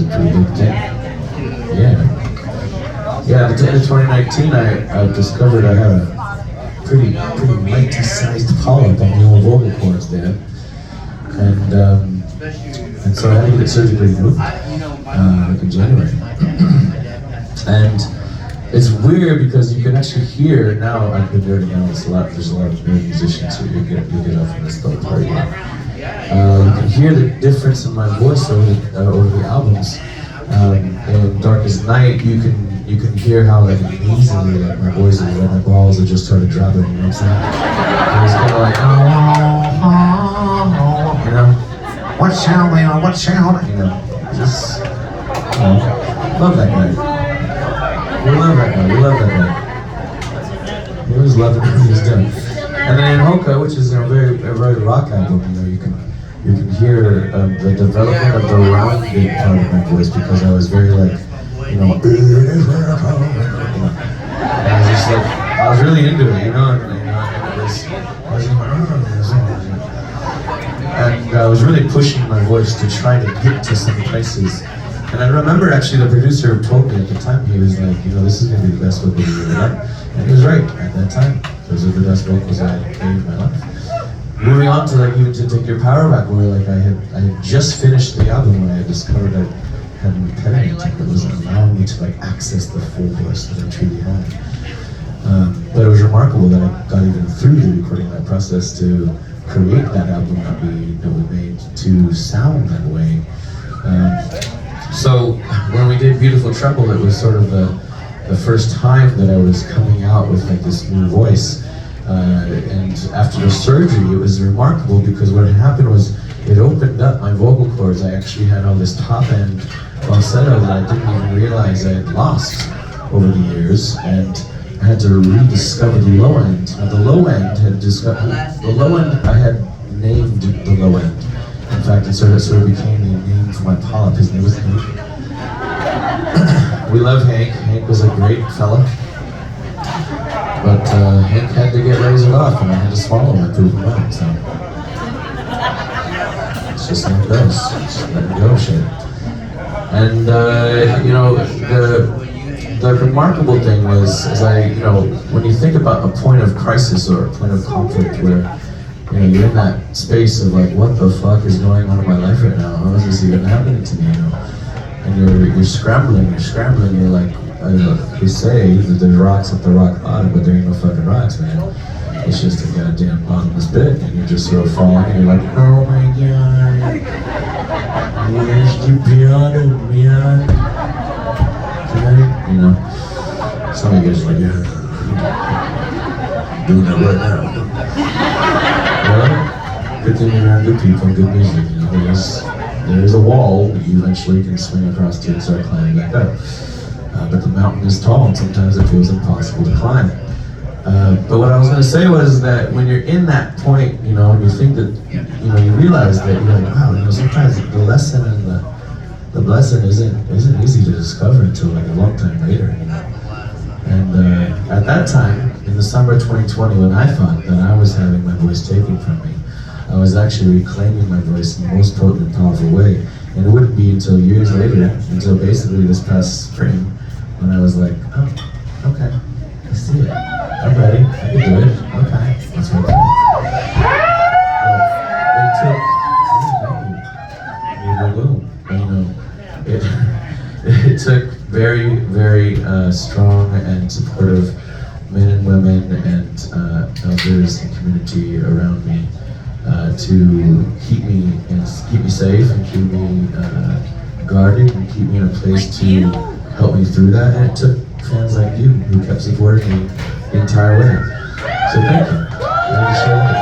was a pretty big thing. Yeah. Yeah, at the end of 2019, I discovered I had a pretty mighty-sized polyp on the old vocal cords there. And so I had to get it surgically removed, like in January. And it's weird because you can actually hear, now I've been nerding out, there's a lot of nerd musicians who you get off on this little party. You can hear the difference in my voice over the albums. In Darkest Night, you can hear how like easily like my voice is, like my balls have just started dropping, you know what I'm saying? It was kind of like, you know, what sound, Leon, what sound? You know, just, you know, love that guy. We love that guy. We always love everything he's done. And then in Hoka, which is a very rock album, you know, you can hear the development of the rounded part of my voice because I was very like, you know, and I was just like, I was really into it, you know, and I was really pushing my voice to try to get to some places. And I remember actually the producer told me at the time, he was like, you know, this is going to be the best vocals you've ever done. And he was right at that time. Those are the best vocals I made in my life. Moving on to like even to Take Your Power Back, where like I had just finished the album when I had discovered I had an impediment that wasn't allowing me to like access the full voice that I truly had. But it was remarkable that I got even through the recording that process to create that album that we made to sound that way. So when we did Beautiful Trouble, it was sort of the first time that I was coming out with like this new voice. And after the surgery, it was remarkable because what had happened was it opened up my vocal cords. I actually had all this top end falsetto that I didn't even realize I had lost over the years, and I had to rediscover the low end. Now the low end I had named the low end. In fact, it sort of became the name for my polyp. His name was Hank. We love Hank. Hank was a great fella. But Hank had to get lasered off and I had to swallow my poop and milk, so. It's just like this. Just let it go shit. And, you know, the remarkable thing was, you know, when you think about a point of crisis or a point of conflict where, you know, you're in that space of like, what the fuck is going on in my life right now? How is this even happening to me? You know? And you're scrambling, you're like, they say that there's rocks at the rock bottom, but there ain't no fucking rocks, man. It's just a goddamn bottomless pit, and you're just sort of falling, and you're like, oh my god, where's the piano, man? Tonight, you know, some of you guys are like, yeah, doing that right now. Well, good thing you're around good people and good music, you know, there's a wall that you eventually can swing across to and start climbing back up. But the mountain is tall and sometimes it feels impossible to climb. But what I was going to say was that when you're in that point, you know, and you think that, you know, you realize that you're like, wow, you know, sometimes the lesson and the blessing isn't easy to discover until like a long time later, you know. And at that time, in the summer of 2020, when I thought that I was having my voice taken from me, I was actually reclaiming my voice in the most potent and powerful way. And it wouldn't be until years later, until basically this past spring, when I was like, oh, okay, I see it. I'm ready, I can do it. Okay, that's what it took very strong and supportive men and women and elders and community around me to keep me safe and keep me guarded and keep me in a place to help me through that. And it took fans like you who kept supporting me the entire way. So thank you.